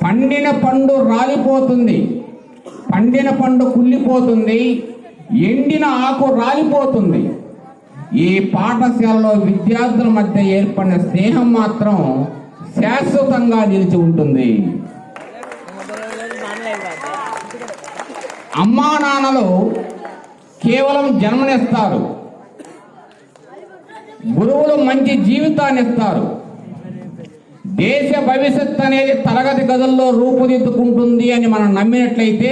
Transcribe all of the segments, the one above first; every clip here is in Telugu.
పండిన పండు రాలిపోతుంది, పండిన పండు కుళ్ళిపోతుంది, ఎండిన ఆకు రాలిపోతుంది. ఈ పాఠశాలలో విద్యార్థుల మధ్య ఏర్పడిన స్నేహం మాత్రం శాశ్వతంగా నిలిచి ఉంటుంది. అమ్మా నాన్నలు కేవలం జన్మనిస్తారు, గురువులు మంచి జీవితాన్ని ఇస్తారు. దేశ భవిష్యత్తు అనేది తరగతి గదుల్లో రూపుదిద్దుకుంటుంది అని మనం నమ్మినట్లయితే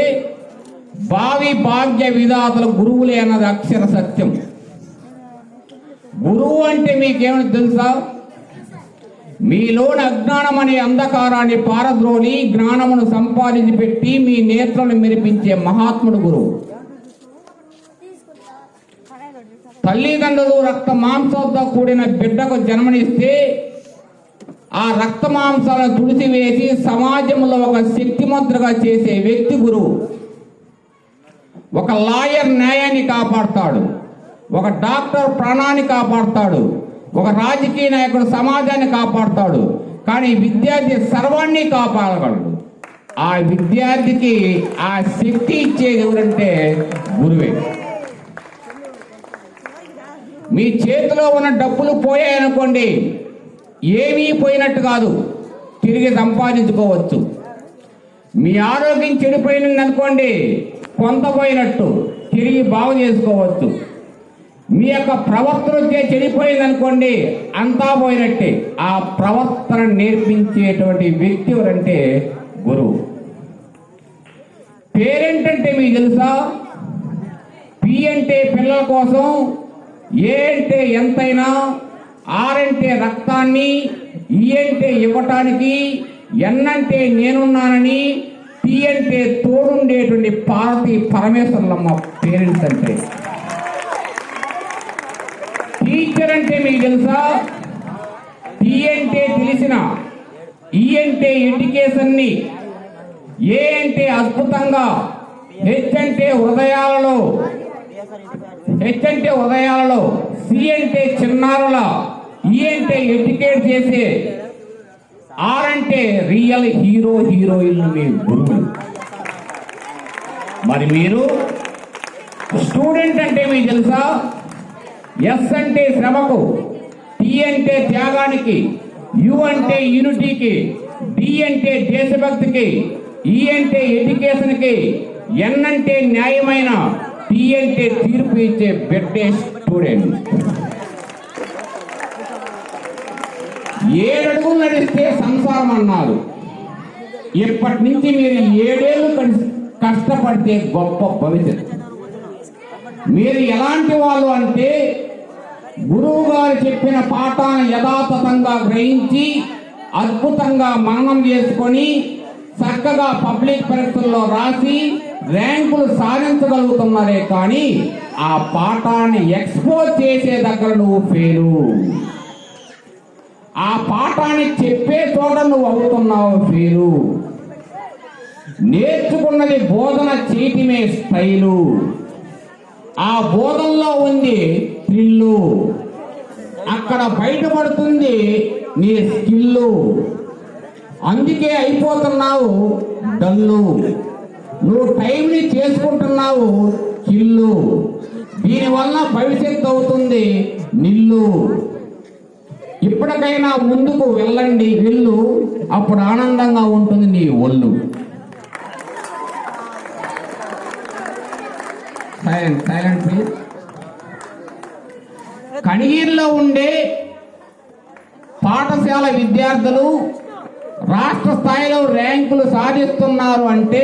భావి భాగ్య విధాతలు గురువులే అన్నది అక్షర సత్యం. గురువు అంటే మీకేమైనా తెలుసా? మీలోని అజ్ఞానం అనే అంధకారాన్ని పారద్రోలి జ్ఞానమును సంపాదించి పెట్టి మీ నేత్రాలను మెరిపించే మహాత్ముడు గురువు. తల్లిదండ్రులు రక్త మాంసంతో కూడిన బిడ్డకు జన్మనిస్తే ఆ రక్త మాంసాలను తుడిచివేసి సమాజంలో ఒక శక్తిమంతుడుగా చేసే వ్యక్తి గురువు. ఒక లాయర్ న్యాయాన్ని కాపాడుతాడు, ఒక డాక్టర్ ప్రాణాన్ని కాపాడుతాడు, ఒక రాజకీయ నాయకుడు సమాజాన్ని కాపాడుతాడు. కానీ విద్యార్థి సర్వాన్ని కాపాడగలడు. ఆ విద్యార్థికి ఆ శక్తి ఇచ్చేది ఎవరంటే గురువే. మీ చేతిలో ఉన్న డబ్బులు పోయాయనుకోండి, ఏమీ పోయినట్టు కాదు, తిరిగి సంపాదించుకోవచ్చు. మీ ఆరోగ్యం చెడిపోయింది అనుకోండి, కొంత పోయినట్టు తిరిగి బాగు చేసుకోవచ్చు. మీ యొక్క ప్రవర్తన చెడిపోయింది అనుకోండి, అంతా పోయినట్టే. ఆ ప్రవర్తన నేర్పించేటువంటి వ్యక్తి ఎవరంటే గురువు. పేరెంట్ అంటే మీకు తెలుసా? పి అంటే పిల్లల కోసం, ఏ అంటే ఎంతైనా, ఆర్ అంటే రక్తాన్ని, ఈ అంటే ఇవ్వటానికి, ఎన్ అంటే నేనున్నానని, టీ అంటే తోడుండేటువంటి పార్వతి పరమేశ్వరులమ్మ పేరెంట్స్ అంటే. టీచర్ అంటే మీకు తెలుసా? టీ అంటే తెలిసిన, ఈ అంటే ఎడ్యుకేషన్ని, ఏ అంటే అద్భుతంగా, హెచ్ అంటే హృదయాలలో, సి అంటే చిన్నారుల, ఈ అంటే ఎడ్యుకేట్ చేసే, ఆర్ అంటే రియల్ హీరో హీరోయిన్ మీ గురువులు. మరి మీరు స్టూడెంట్ అంటే మీకు తెలుసా? ఎస్ అంటే శ్రమకు, టీ అంటే త్యాగానికి, యు అంటే యూనిటీకి, డి అంటే దేశభక్తికి, ఈ అంటే ఎడ్యుకేషన్కి, ఎన్ అంటే న్యాయమైన, టీ అంటే తీర్పు ఇచ్చే బిడ్డే స్టూడెంట్. 7 అడుగులు నడిస్తే సంసారం అన్నారు. ఇప్పటి నుంచి మీరు 7 ఏళ్ళు కష్టపడితే గొప్ప భవిష్యత్తు. మీరు ఎలాంటి వాళ్ళు అంటే గురువు గారు చెప్పిన పాఠాన్ని యథాతథంగా గ్రహించి అద్భుతంగా మననం చేసుకొని చక్కగా పబ్లిక్ పరీక్షల్లో రాసి ర్యాంకులు సాధించగలుగుతున్నారే కానీ ఆ పాఠాన్ని ఎక్స్పోజ్ చేసే దగ్గర నువ్వు ఫెయిలు. ఆ పాఠాన్ని చెప్పే చోట నువ్వు అవుతున్నావు ఫెయిలు. నేర్చుకున్నది బోధన చేయటమే స్టైలు. ఆ బోధనలో ఉంది థ్రిల్లు, అక్కడ బయటపడుతుంది నీ స్కిల్లు. అందుకే అయిపోతున్నావు డల్లు. నువ్వు టైంని చేసుకుంటున్నావు కిల్లు. దీనివల్ల భవిష్యత్తు అవుతుంది నిల్లు. ఇప్పటికైనా ముందుకు వెళ్ళండి వెళ్ళు, అప్పుడు ఆనందంగా ఉంటుంది నీ ఒళ్ళు. Silent please. కనిగిరిలో ఉండే పాఠశాల విద్యార్థులు రాష్ట్ర స్థాయిలో ర్యాంకులు సాధిస్తున్నారు అంటే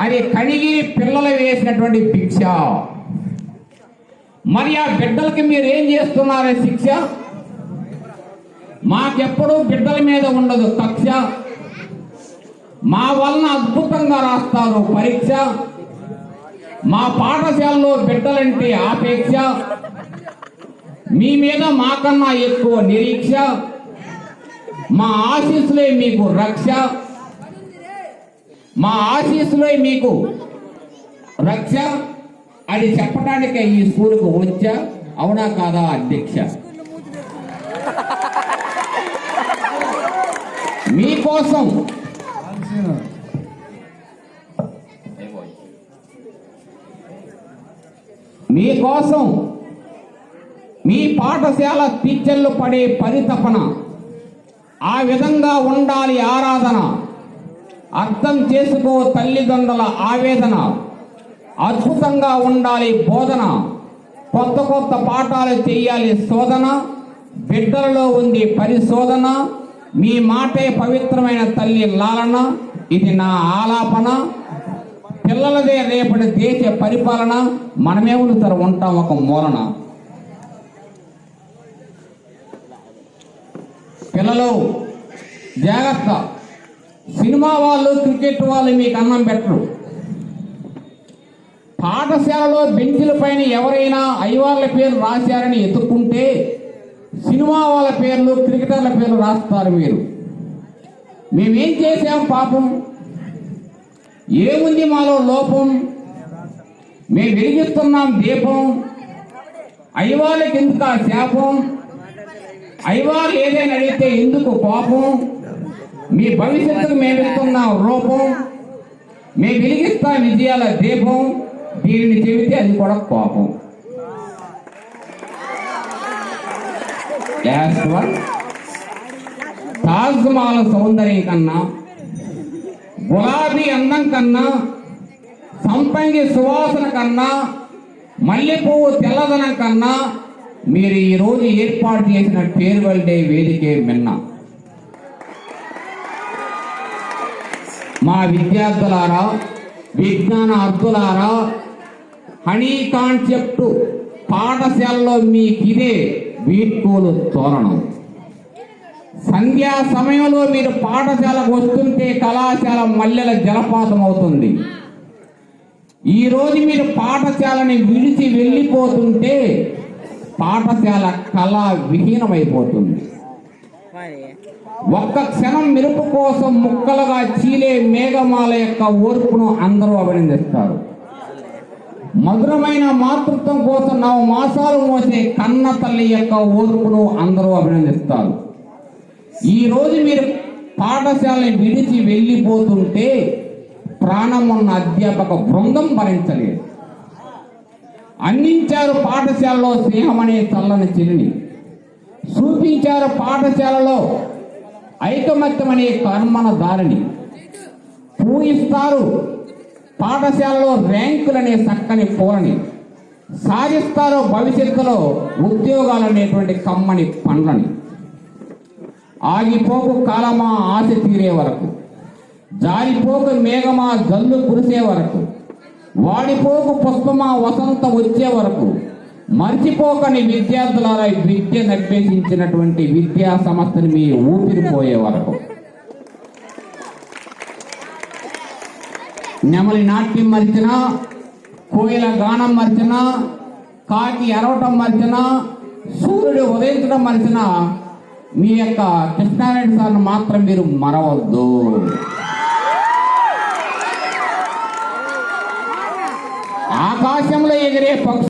అది కనిగిరి పిల్లలు వేసినటువంటి భిక్ష. మరి ఆ బిడ్డలకి మీరు ఏం చేస్తున్నారే శిక్ష? మాకెప్పుడూ బిడ్డల మీద ఉండదు కక్ష. మా వలన అద్భుతంగా రాస్తారు పరీక్ష. మా పాఠశాలలో బిడ్డలంటే ఆపేక్ష. మీ మీద మాకన్నా ఎక్కువ నిరీక్ష. మా ఆశీస్సులే మీకు రక్ష. మా ఆశీస్సులే మీకు రక్ష అని చెప్పడానికే ఈ స్కూలుకు వచ్చా. అవునా కాదా అధ్యక్ష? మీకోసం మీకోసం మీ పాఠశాల టీచర్లు పడే పరితపన, ఆ విధంగా ఉండాలి ఆరాధన, అర్థం చేసుకో తల్లిదండ్రుల ఆవేదన, అద్భుతంగా ఉండాలి బోధన, కొత్త కొత్త పాఠాలు చేయాలి శోధన, బిడ్డలలో ఉంది పరిశోధన, మీ మాటే పవిత్రమైన తల్లి లాలన, ఇది నా ఆలాపన, పిల్లలదే రేపటి దేశ పరిపాలన, మనమే ఉంటాం ఒక మూలన. పిల్లలు జాగ్రత్త, సినిమా వాళ్ళు క్రికెట్ వాళ్ళు మీకు అన్నం పెట్టరు. పాఠశాలలో బెంచీల పైన ఎవరైనా అయ్యవార్ల పేరు రాశారని ఎత్తుక్కుంటే సినిమా వాళ్ళ పేర్లు క్రికెటర్ల పేర్లు రాస్తారు. మీరు మేమేం చేశాం పాపం, ఏముంది మాలో లోపం, మేము వెలిగిస్తున్నాం దీపం, అయ్యవాళ్ళకి ఎందుకు ఆ శాపం, అయ్యవాళ్ళు ఏదైనా అడిగితే ఎందుకు కోపం, మీ భవిష్యత్తుకు మేము ఇస్తున్నాం రూపం, మేము వెలిగిస్తాం విజయాల దీపం, దీనిని చెబితే అది కూడా కోపం. లాస్ట్ వన్, తాజ్ మహల్ సౌందర్యం కన్నా, గులాబీ అందం కన్నా, సంపంగి సువాసన కన్నా, మల్లెపువ్వు తెల్లదనం కన్నా మీరు ఈరోజు ఏర్పాటు చేసిన ఫేర్వెల్ డే వేదికే మిన్న. మా విద్యార్థులారా, విజ్ఞాన అర్థులారా, హనీ కాన్సెప్ట్ పాఠశాలలో మీకిదే వీడ్కోలు తోరణం. సంధ్యా సమయంలో మీరు పాఠశాలకు వస్తుంటే కళాశాల మల్లెల జలపాతం అవుతుంది. ఈరోజు మీరు పాఠశాలని విడిచి వెళ్ళిపోతుంటే పాఠశాల కళ విహీనమైపోతుంది. ఒక్క క్షణం మెరుపు కోసం ముక్కలుగా చీలే మేఘమాల యొక్క ఓర్పును అందరూ అభినందిస్తారు. మధురమైన మాతృత్వం కోసం 9 మాసాలు మోసే కన్న తల్లి యొక్క ఓర్పును అందరూ అభినందిస్తారు. ఈరోజు మీరు పాఠశాలని విడిచి వెళ్ళిపోతుంటే ప్రాణం ఉన్న అధ్యాపక బృందం భరించలేదు. అందించారు పాఠశాలలో స్నేహం అనే చల్లని చెలిని, చూపించారు పాఠశాలలో ఐకమత్యం అనే కర్మన దారిని, పూయిస్తారు పాఠశాలలో ర్యాంకులనే చక్కని పూలని, సాధిస్తారు భవిష్యత్తులో ఉద్యోగాలు అనేటువంటి కమ్మని పండ్లని. ఆగిపోకు కాలమా ఆశ తీరే వరకు, జారిపోకు మేఘమా జల్లు కురిసే వరకు, వాడిపోకు పుష్పమా వసంతం వచ్చే వరకు, మర్చిపోకని విద్యార్థులారా విద్యను అభ్యసించినటువంటి విద్యా సంస్థని మీ ఊపిరిపోయే వరకు. నెమలి నాట్యం మరిచినా, కోయిల గానం మరిచినా, కాకి అరవటం మరిచినా, సూర్యుడు ఉదయించడం మరిచినా మీ యొక్క కృష్ణారెడ్డి సార్ను మాత్రం మీరు మరవద్దు. ఆకాశంలో ఎగిరే పక్షి